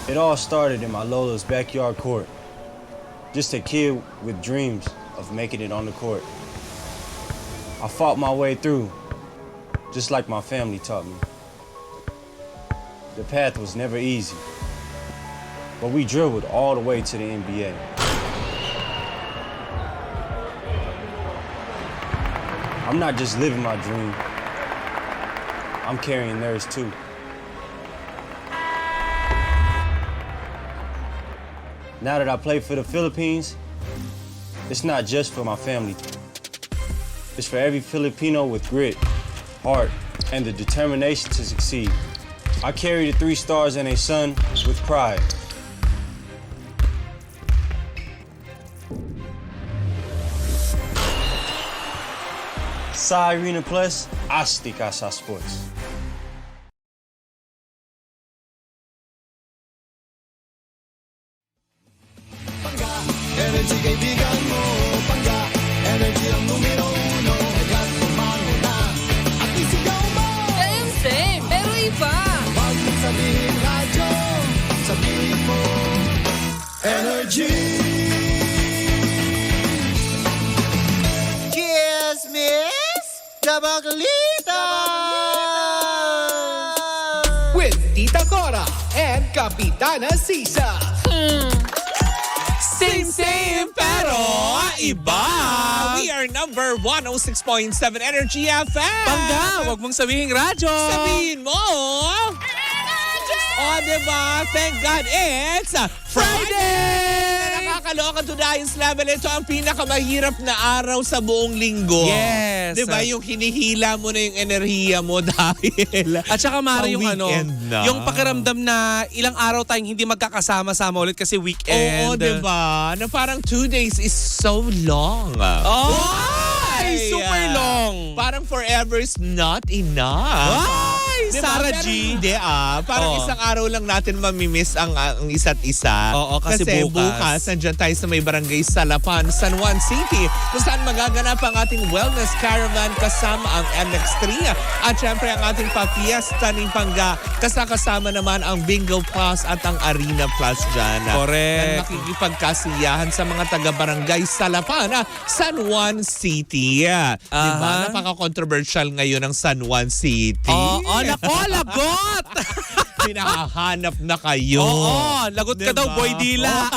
It all started in my Lola's backyard court. Just a kid with dreams of making it on the court. I fought my way through, just like my family taught me. The path was never easy, but we dribbled all the way to the NBA. I'm not just living my dream, I'm carrying theirs too. Now that I play for the Philippines, it's not just for my family. It's for every Filipino with grit, heart, and the determination to succeed. I carry the 3 stars and a sun with pride. Sa Arena Plus, astig ka sa sports. Energy kaibigan mo, Pangga. Energy ang numero 1. Agad pumano na at isigaw mo. Same, pero iba. Pag sabihin radyo, sabihin mo Energy. Kiss, miss, Dabaglita. With Tita Cora and Kapitana Sisa. Same, pero iba. We are number 106.7 Energy FM. Pangga, wag mong sabihin radyo. Sabihin mo. Energy! Oh, diba? Thank God it's Friday! Nakakaloka to the highest level. Ito ang pinakamahirap na araw sa buong linggo. Yes. Diba? Yung hinihila mo na yung enerhiya mo dahil At saka Mari yung weekend na. yung pakiramdam na ilang araw tayong hindi magkakasama-sama ulit kasi weekend. Oo, diba? Na parang 2 days is so long. Oh, Ay, super long. Parang forever is not enough. Ay, Diba? Sarah Pero G. Hindi Parang Oo. isang araw lang natin mamimiss ang isa't isa. Oo, kasi bukas. Nandiyan tayo sa may barangay Salapan, San Juan City, kung saan magaganap ang ating wellness caravan kasama ang MX3. At syempre ang ating papiesta ni Pangga. Kasama naman ang Bingo Plus at ang Arena Plus dyan. Correct. Na makikipagkasiyahan sa mga taga-barangay Salapan, San Juan City. Diba? Aha. Napaka-controversial ngayon ang San Juan City. Oo, nako, lagot. Pinahahanap na kayo. Oo, lagot ka daw, Boy Dila.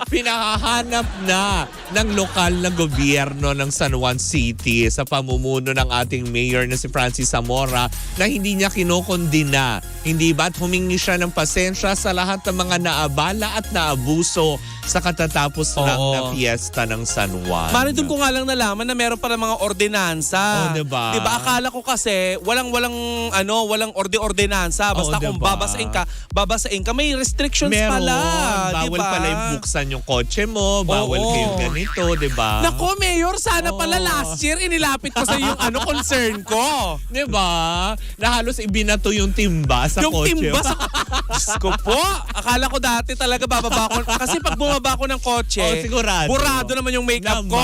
Pinahahanap na ng lokal na gobyerno ng San Juan City sa pamumuno ng ating mayor na si Francis Zamora na hindi niya kinokondina. Hindi ba't humingi siya ng pasensya sa lahat ng mga naabala at naabuso sa katatapos lang na fiesta ng San Juan. Mari, doon ko nga lang nalaman na meron pala mga ordinansa. Oh, diba? Diba? Akala ko kasi walang ordinansa. Basta kung diba? babasain ka, may restrictions Meron. pala. Bawal diba? pala yung buksan yung kotse mo. Bawal kayong ganito, diba? Nako, Mayor, sana pala last year inilapit ko sa yung concern ko. Diba? Na halos ibinato yung timba sa Yung kotse. timba sa... Diyos ko po. Akala ko dati talaga bababa ko. Kasi pag bumaba ko ng kotse, sigurado. Burado naman yung makeup ko.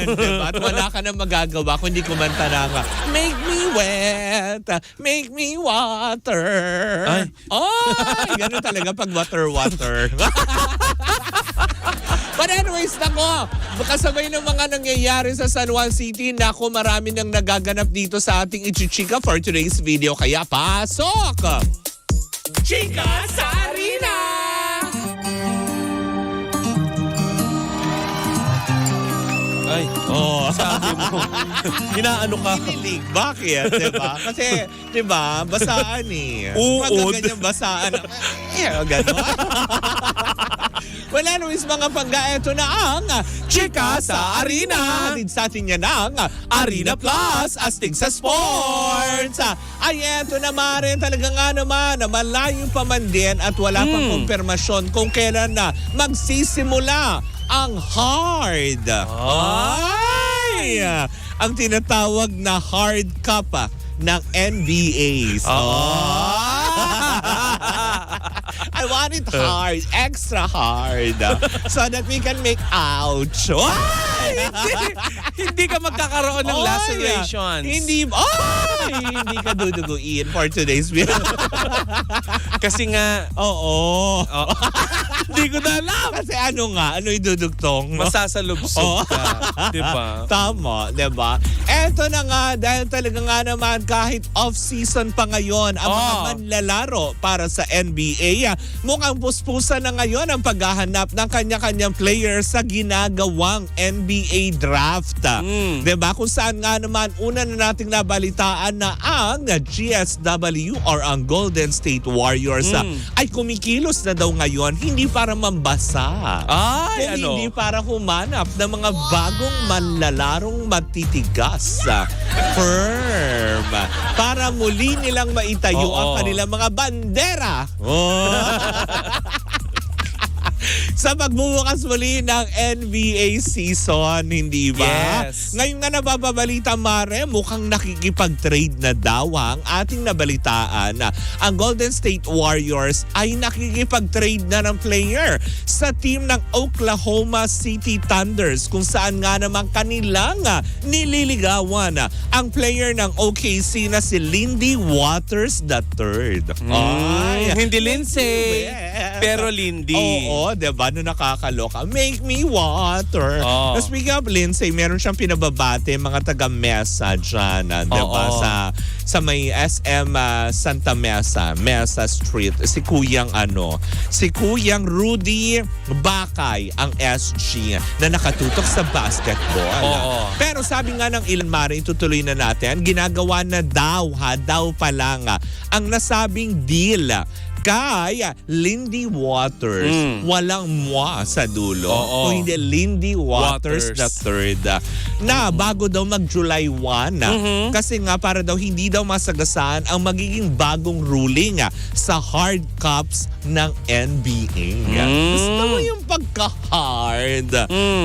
Diba? At wala ka na magagawa kundi kumanta na nga, make me wet, make me water. Ay. Ganun talaga pag water. But anyways, nako, kasabay ng mga nangyayari sa San Juan City, nako, marami nang nagaganap dito sa ating Ichichika for today's video. Kaya pasok! Chika sa Arena! Ay, sabi mo. Inaano ka? Kinilig. Bakit? Diba? Kasi, diba, basaan eh. Uod. Pag ganyan basaan. Gano'n. Well, anyways, mga Pangga, ito na ang Chika sa Arena. Hatid sa atin yan ang Arena Plus, astig sa sports. Ay, eto naman rin talaga nga naman na malayo pa man din at wala pang kumpirmasyon kung kailan na magsisimula ang hard. Ay! Ang tinatawag na hard cup ng NBA. I want it hard, extra hard, so that we can make ouch. Hindi ka magkakaroon ng Oy, lacerations. Hindi ka duduguin for today's video. Kasi nga, Oo. hindi ko na alam. Kasi ano idudugtong? Masasalubsob ka. Diba? Tama, diba? Eto na nga, dahil talaga nga naman kahit off-season pa ngayon ang mga manlalaro para sa NBA, mukhang puspusan na ngayon ang paghahanap ng kanya-kanyang players sa ginagawang NBA draft. Diba? Kung saan nga naman, una na nating nabalitaan na ang GSW or ang Golden State Warriors ay kumikilos na daw ngayon, hindi para mambasa. Ay, Kung ano? hindi para humanap ng mga bagong manlalarong matitigas. Firm. Para muli nilang maitayo Oo. ang kanilang mga bandera. Sa pagbubukas muli ng NBA season, hindi ba? Yes. Ngayon nga nababalita, Mare, mukhang nakikipag-trade na daw ang ating nabalitaan na ang Golden State Warriors ay nakikipag-trade na ng player sa team ng Oklahoma City Thunders, kung saan nga naman kanilang nililigawan ang player ng OKC na si Lindy Waters III. Hindi Lindsay, Yes. pero Lindy. Oo, diba? No, nakakaloka. Make me water. Oo. Speaking of Lindsay, meron siyang pinababate mga taga-Mesa dyan. Diba? Oo. Sa may SM Santa Mesa, Mesa Street. Si Kuyang Rudy Bakay, ang SG, na nakatutok sa basketball. Oo. Pero sabi nga ng ilan, Mare, itutuloy na natin, ginagawa na daw pa lang ang nasabing deal kay Lindy Waters. Walang moi sa dulo. Oo. Kung hindi Lindy Waters Waters. III. Na bago daw mag-July 1. Kasi nga para daw hindi daw masagasaan ang magiging bagong ruling sa hard caps ng NBA. Gusto mo yung pagka-hard.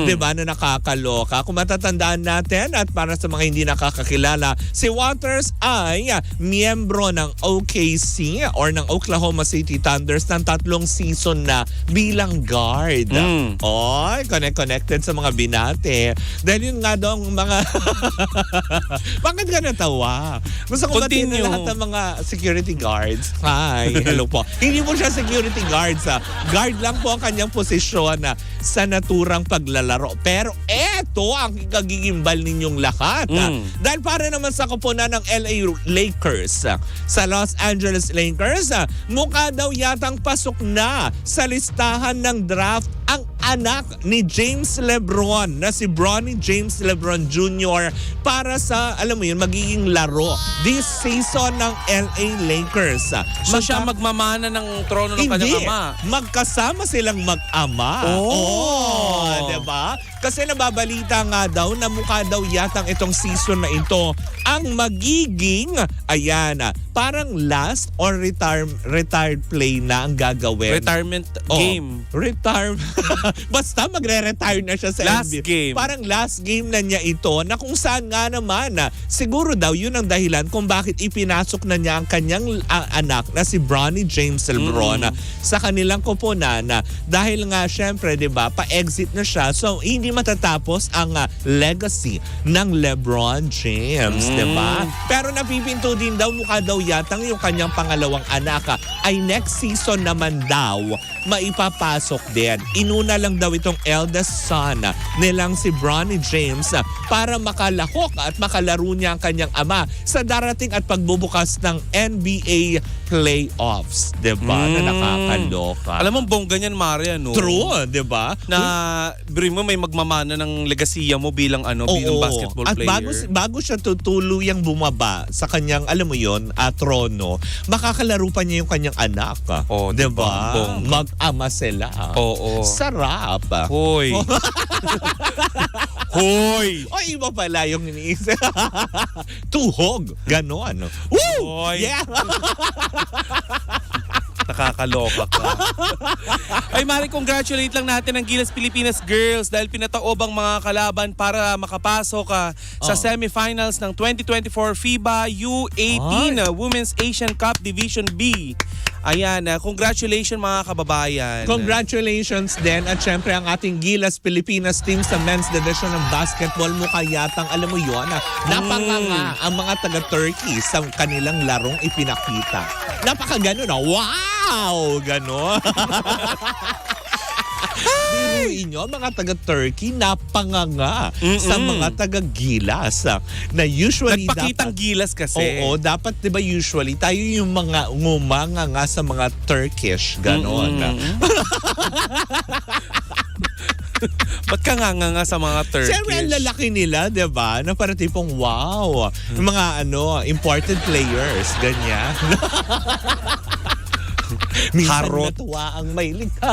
Diba, na nakakaloka? Kung matatandaan natin, at para sa mga hindi nakakakilala, si Waters ay miyembro ng OKC or ng Oklahoma City Thunders ng 3 season na bilang guard. Oy, connected sa mga binate. Dahil yun nga daw ang mga... Bakit ka natawa? Gusto ko batiin na Continue. lahat ng mga security guards. Hi, hello po. Hindi po siya security guards. Guard lang po ang kanyang posisyon sa naturang paglalaro. Pero eto ang kagigimbal ninyong lahat. Dahil para naman sa koponan ng LA Lakers, sa Los Angeles Lakers, mukha daw yatang pasok na sa listahan ng draft ang anak ni James LeBron na si Bronny James LeBron Jr. para sa, alam mo yun, magiging laro this season ng LA Lakers. So siya magmamana ng trono ng Hindi. kanyang ama. Magkasama silang mag-ama. Oh. Diba? Kasi nababalita nga daw na mukha daw yatang itong season na ito ang magiging, parang last or retired play na ang gagawin. Retirement game. Basta magre-retire na siya sa Last NBA. game. Parang last game na niya ito na kung saan nga naman siguro daw yun ang dahilan kung bakit ipinasok na niya ang kanyang anak na si Bronny James LeBron sa kanilang koponan dahil nga syempre 'di ba pa-exit na siya, so hindi matatapos ang legacy ng LeBron James, 'di ba? Pero napipinto din daw, mukha daw yatang yung kanyang pangalawang anak ay next season naman daw maipapasok din. Inuna lang daw itong eldest son nilang si Bronny James para makalahok at makalaro niya ang kanyang ama sa darating at pagbubukas ng NBA playoffs. Diba? Na nakakaloka. Alam mo, bongga niyan, Maria, no? True, diba? Na, bring mo, may magmamana ng legasiya mo bilang bilang basketball at player. bago siya tutuluyang bumaba sa kanyang, alam mo yon, trono, makakalaro pa niya yung kanyang anak. Oh, diba? Diba? Bongga. Mag-ama sila. Oo. Sarap. Hoy. Hoy. O iba pala yung iniisip. Tuhog. Ganon. Woo! Hoy. Yeah! Nakakaloka ka. Ay, Mari, congratulate lang natin ang Gilas Pilipinas Girls dahil pinataob ang mga kalaban para makapasok sa semifinals ng 2024 FIBA U18 Women's Asian Cup Division B. Ayan, congratulations mga kababayan. Congratulations din at syempre ang ating Gilas Pilipinas team sa men's division ng basketball mukha yatang alam mo yun napanganga ang mga taga-Turkey sa kanilang larong ipinakita. Napakagano na. Wow! Gano. Biruin nyo, mga taga-Turkey napanganga sa mga taga-Gilas na usually Nagpakitang gilas kasi. Oo, dapat 'di ba usually tayo yung mga ngumanganga sa mga Turkish ganon. Ba't ka nga sa mga Turkish? Siyempre, ang lalaki nila, di ba? Na parang tipong, wow, yung mga imported players, ganyan. Minsan Harot. natuwa ang may likha,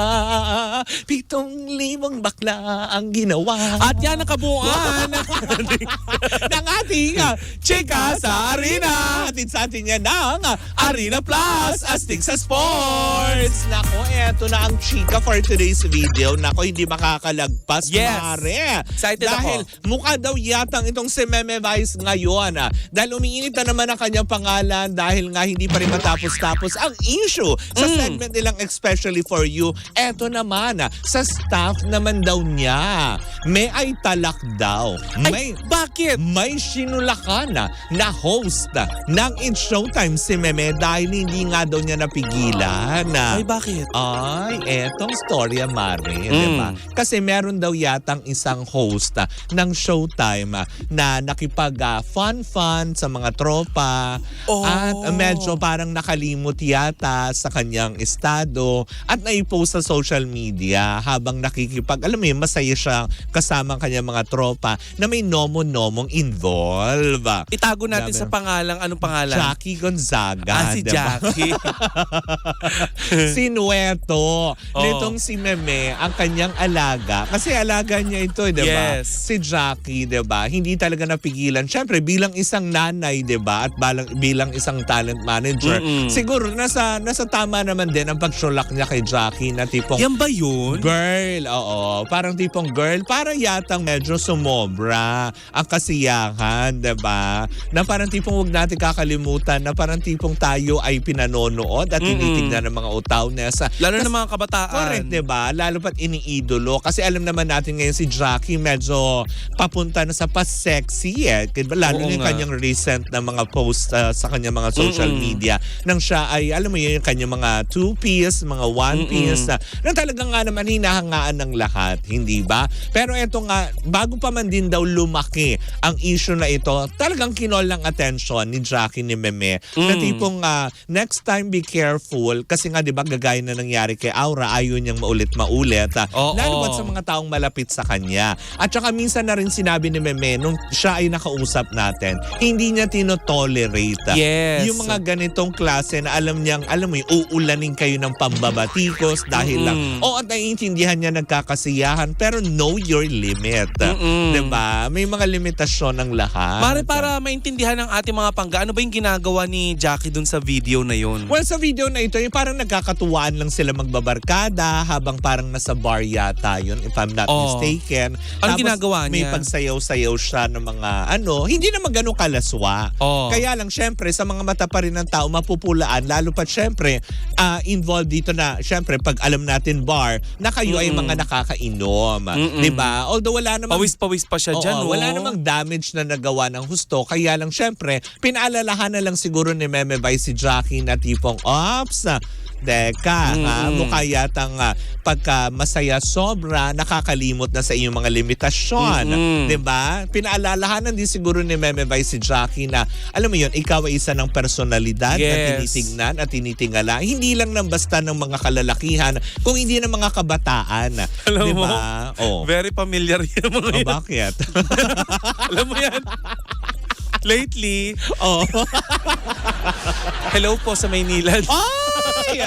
7,000 bakla ang ginawa. At yan ang kabuuan ng ating Chika sa Arena. Hatid sa atin yan ng Arena Plus, astig sa sports. Nako, eto na ang chika for today's video. Nako, hindi makakalagpas, Yes. Mare. Excited Dahil mukha daw yatang itong si Meme Vice ngayon. Dahil umiinit na naman ang kanyang pangalan dahil nga hindi pa rin matapos-tapos ang issue sa segment nilang Especially For You. Eto naman, sa staff naman daw niya. May ay talak daw. Ay, bakit? May sinulakan na host ng It's Showtime si Meme dahil hindi nga daw niya napigilan. Ay, bakit? Ay, etong storya, Mare. Diba? Kasi meron daw yatang isang host ng Showtime na nakipag-fun-fun sa mga tropa at medyo parang nakalimot yata sa kanyang estado at naipost sa social media habang alam mo yun, masaya siya kasama ang kanyang mga tropa na may nomong involve. Itago natin sa pangalang, anong pangalan? Jackie Gonzaga. Si diba? Jackie. Si Nueto. Nitong si Meme, ang kanyang alaga. Kasi alaga niya ito, di ba? Yes. Si Jackie, di ba? Hindi talaga napigilan. Siyempre, bilang isang nanay, di ba? At bilang isang talent manager, siguro nasa tama naman din ang pagsulak niya kay Jackie na tipong Yan ba yun? girl, oo. Parang tipong girl, parang yatang medyo sumobra ang kasiyahan, diba? Na parang tipong huwag natin kakalimutan na parang tipong tayo ay pinanonood at tinitignan ng mga utawnes. Lalo na mga kabataan. Correct, diba? Lalo pat iniidolo. Kasi alam naman natin ngayon si Jackie medyo papunta na sa pa-sexy eh. Lalo Oo na yung nga. kanyang recent na mga post sa kanyang mga social media nang siya ay, alam mo yun, yung kanyang mga two-piece, mga one-piece na talagang nga naman hinahangaan ng lahat, hindi ba? Pero eto nga, bago pa man din daw lumaki ang issue na ito, talagang kinol ng attention ni Jackie ni Meme na tipong next time be careful kasi nga 'di ba gagaya na nangyari kay Aura, ayaw niyang maulit. Lalo pat sa mga taong malapit sa kanya. At saka minsan na rin sinabi ni Meme nung siya ay nakausap natin, hindi niya tinotolerate Yes. yung mga ganitong klase na alam mo yung uulanin kayo ng pambabatikos dahil lang. At naiintindihan niya nagkakasiyahan pero know your limit. Diba? May mga limitasyon ng lahat. Mare, para maintindihan ng ating mga pangga, ano ba yung ginagawa ni Jackie dun sa video na yun? Well, sa video na ito, yung parang nagkakatuwaan lang sila magbabarkada habang parang nasa bar yata yun, if I'm not mistaken. Ano Tapos, ginagawa niya? may pagsayaw-sayaw siya ng mga hindi naman ganun kalaswa. Kaya lang, syempre, sa mga mata pa rin ng tao, mapupulaan. Lalo pa, syempre, involved dito na, syempre, pag alam natin bar, na kayo ay mga nakakainom. Diba? Although wala namang... Pawis-pawis pa siya dyan, Wala namang damage na nagawa ng husto. Kaya lang, syempre, pinaalalahan na lang siguro ni Meme Vice si Jackie na tipong, ops, Deka, mukha yatang pagka masaya sobra, nakakalimot na sa iyong mga limitasyon. Diba? Pinaalalahanan din siguro ni Meme Vice si Jackie na, alam mo yun, ikaw ay isa ng personalidad na tinitignan at tinitingala. Hindi lang ng basta ng mga kalalakihan, kung hindi ng mga kabataan. Alam diba? mo, very familiar yung mga yan. Bakit? Alam mo yan? Lately, hello po sa Maynila. Ay!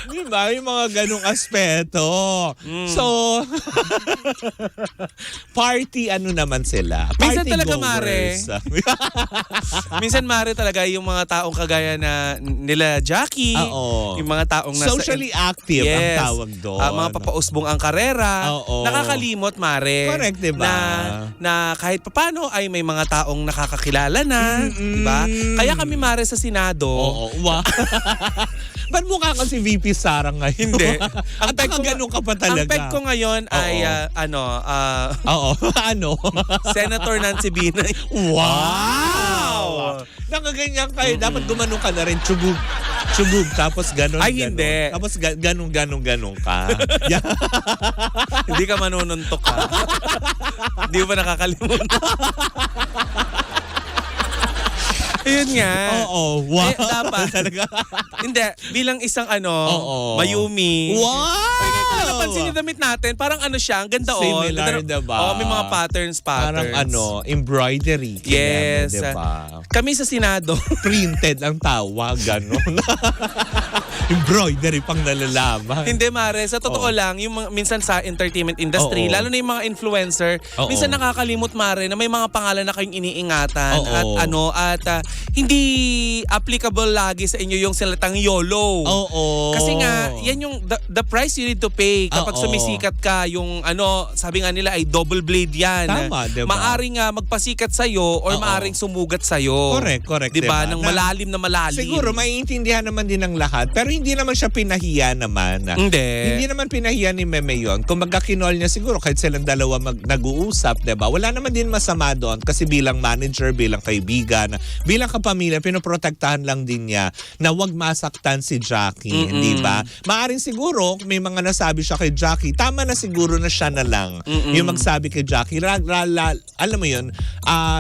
Diba? Yung mga ganong aspeto. So, party naman sila. Minsan Party talaga, goers. Minsan, Mare, talaga yung mga taong kagaya na nila Jackie, yung mga taong nasa... Socially active ang tawag doon. Mga papausbong ang karera. Oo. Nakakalimot, Mare. Correct, diba? Na kahit papano ay may mga taong nakakakilala na. Diba? Kaya kami, Mare, sa Senado. Ba't mukha ka si VP Sara ngayon? Hindi. Ang peg ko ganun ka pa talaga. Ang peg ko ngayon ay Oo. Ano? Senator Nancy Binay. Wow! Nakaganyan kayo. Dapat gumanong ka na rin. Chugug. Tapos ganon. Ay, ganon. hindi. Tapos ganon ka. Yeah. Hindi ka manununtok ka. Hindi mo ba nakakalimutan? Ayun nga. Oo. Wow. Dapat. Hindi. Bilang isang Oo. Mayumi. Wow! Napansin yung damit natin, parang siya, ang ganda Similar, Ganda, diba? may mga patterns. Parang embroidery. Yes. Diba? Kami sa Senado. Printed ang tawag, ganon. Embroidery pang nalalaman. Hindi, Mare. Sa totoo lang, yung minsan sa entertainment industry, Oo. lalo na yung mga influencer, Oo. minsan nakakalimot, Mare, na may mga pangalan na kayong iniingatan. Oo. At hindi applicable lagi sa inyo yung salitang YOLO. Oo. Kasi nga, yan yung the price you need to pay kapag Oo. sumisikat ka. Yung sabi nga nila ay double blade yan. Tama, diba? Maaring magpasikat sa'yo or Oo. maaring sumugat sa'yo. Correct, Diba? diba? Nang malalim na malalim. Siguro maiintindihan naman din ng lahat, pero hindi naman siya pinahiya naman. Hindi. Hindi naman pinahiya ni Meme yun. Kung magkakinol niya siguro kahit silang dalawa nag-uusap, diba? Wala naman din masama doon kasi bilang manager, bilang kaibigan, bilang kapamilya, pinoprotektahan lang din niya na wag masaktan si Jackie, di ba? Maaring siguro may mga nasabi siya kay Jackie, tama na siguro na siya na lang yung magsabi kay Jackie. Alam mo yun,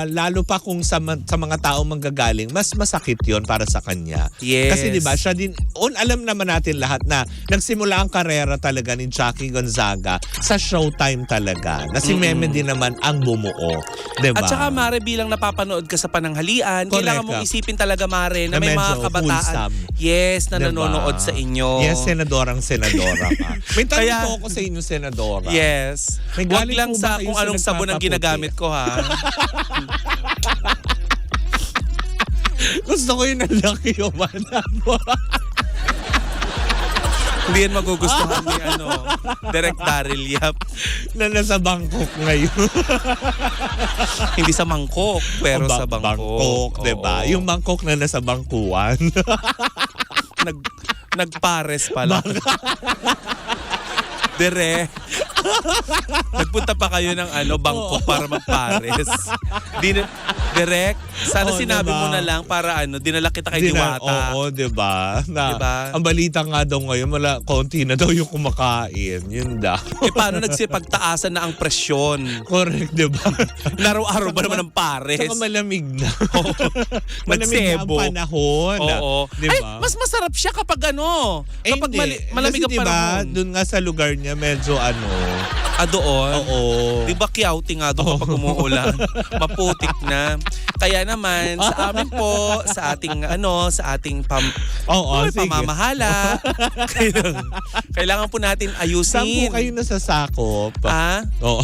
lalo pa kung sa mga taong manggagaling, mas masakit yun para sa kanya. Yes. Kasi di ba siya din, alam naman natin lahat na nagsimula ang karera talaga ni Jackie Gonzaga sa Showtime talaga. Na si Meme din naman ang bumuo. Diba? At saka, Mare, bilang napapanood ka sa pananghalian, Correct. kailangan mong isipin talaga, Mare, na Na may mga medyo kabataan. wholesome. Yes, na Diba? nanonood sa inyo. Yes, senadora ka. May tanong Kaya- po ako sa inyo, senadora. Yes. May Huwag galing lang po ba sa kayo kung sa anong sabon ang nagpapaputi? ginagamit ko, ha? Gusto ko yung nalaki yung manap mo. Hindi yan magugustuhan ni Direk Daryl Yap. Na nasa Bangkok ngayon. Hindi sa mangkok, pero sa Bangkok. Bangkok, diba? Oo. Yung Bangkok na nasa Bangkuan. Nagpares pala. Dere. Nagpunta pa kayo ng Bangkok para magpares. Direk, sana Oo, sinabi diba? mo na lang para dinala kita kay Diwata. Oo, diba? Na, Diba? Ang balita nga daw ngayon, konti na daw yung kumakain. Yun daw. Paano nagsipagtaasan na ang presyon? Correct, diba? Naraw-araw ba naman ang pares? Saka malamig na. Oo. Malamig na ang Nagsebo. panahon. Oo. Diba? Ay, mas masarap siya kapag kapag hindi. malamig ang Kasi diba, panahon. doon nga sa lugar niya, medyo Doon? Oo. Di ba kiyauti nga doon kapag umuulan? Maputik na. Kaya naman, sa amin po, sa ating Oo, sige. pamamahala, kailangan po natin ayusin. Saan po kayo nasasakop? Oo.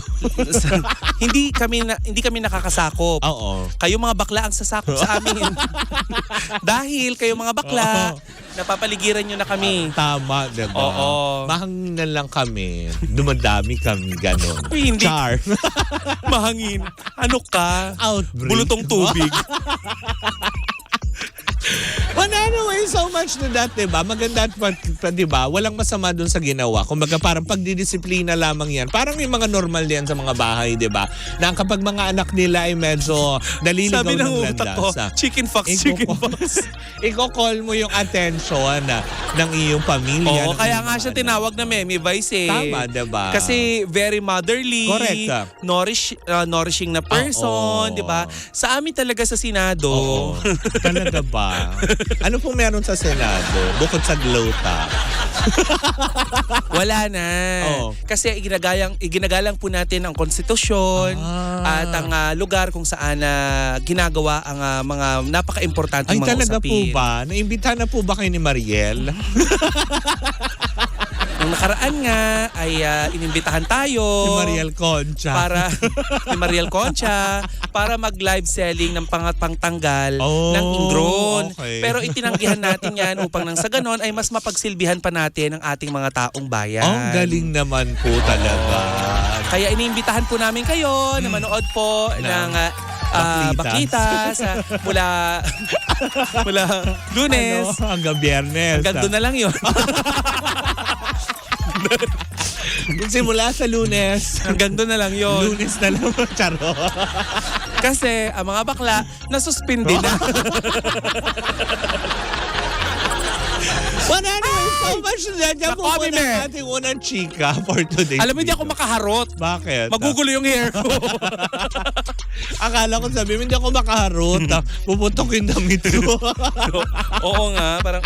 hindi kami nakakasakop. Oo. Kayo mga bakla ang sasakop sa amin. Dahil kayo mga bakla, napapaligiran nyo na kami. Tama, diba? Oo. Mahangin na lang kami. Dumadami kami, ganon. Uy, hindi. Char. Mahangin. Ano ka? Outbreak. Bulutong tubig. But anyway, so much to that, diba? Maganda at diba? Walang masama dun sa ginawa. Kumbaga parang pagdidisiplina lamang yan. Parang may mga normal yan sa mga bahay, diba? Na kapag mga anak nila ay medyo naliligaw Sabi ng ng utak ko, landas. chicken fox. Iko-call mo yung attention ng iyong pamilya. Oo, kaya nga siya tinawag na Meme Vice eh. Tama, diba? Kasi very motherly, Correct. nourishing na person, Oo. di ba? Sa amin talaga sa Senado. Oo. Talaga ba? Ano pong meron sa Senado? Bukod sa glota. Wala na. Oo. Kasi iginagalang po natin ang konstitusyon at ang lugar kung saan ginagawa ang mga napaka-importanteng Ay, mga talaga usapin. po ba? Naimbitahan na po ba kayo ni Mariel? Nung nakaraan nga ay inimbitahan tayo. Si Mariel Concha. Ni Mariel Concha para mag-live selling ng pangtanggal Oh, ng ingron. okay. Pero itinanggihan natin yan upang nang sa ganon ay mas mapagsilbihan pa natin ang ating mga taong bayan. Ang galing naman po talaga. Kaya iniimbitahan po namin kayo na manood po ng Baklitas. Baklitas mula Mula Lunes. Hanggang Biyernes. Hanggang doon na lang yun. Simula sa Lunes. Hanggang doon na lang yun. Lunes na lang. Charo. Kasi ang mga bakla, nasuspindi na. Well, anyway, so much na dyan po Nako, muna Mime. ang ating unang chika for today. Alam mo, hindi ako makaharot. Bakit? Magugulo yung hair ko. Akala ko sabi mo, hindi ako makaharot. Puputok yung damit ko. Oo nga, parang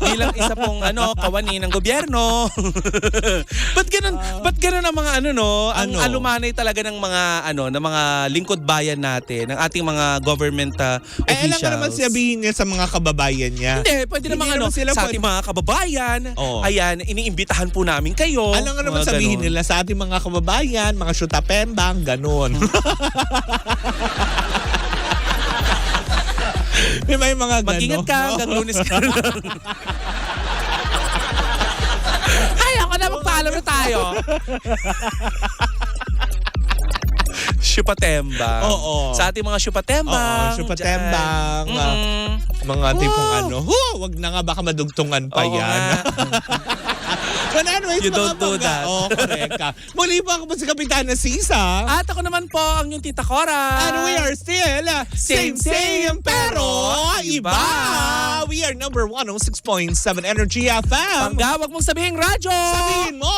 bilang isa pong kawani ng gobyerno. Ba't ganun ang mga ang Ano? alumanay talaga ng mga ng mga lingkod bayan natin, ng ating mga government Alam officials. ka naman sabihin niya sa mga kababayan niya. Hindi, pwede Hindi naman naman sila sa pwede- ating mga kababayan. Oo. Ayan, iniimbitahan po namin kayo. Alam nga naman Mga sabihin ganon. nila sa ating mga kababayan, mga syutapembang, ganon. May mga ganon. Mag-ingat ka, hanggang Lunes ka lang. Ay, ako na, magpaalam na tayo. Syupatembang. Oo. Sa ating mga syupatembang. Oo, syupatembang. dyan. Mga tipong wag na nga baka madugtungan pa Oo yan. nga. But anyways, You mga don't do bangga- that. Oo, correct ka. Muli po ako po si Kapitana Sisa. At ako naman po ang yung Tita Cora. And we are still same pero iba. We are number 106.7 Energy FM. Pangga, wag mong sabihin radyo. Sabihin mo,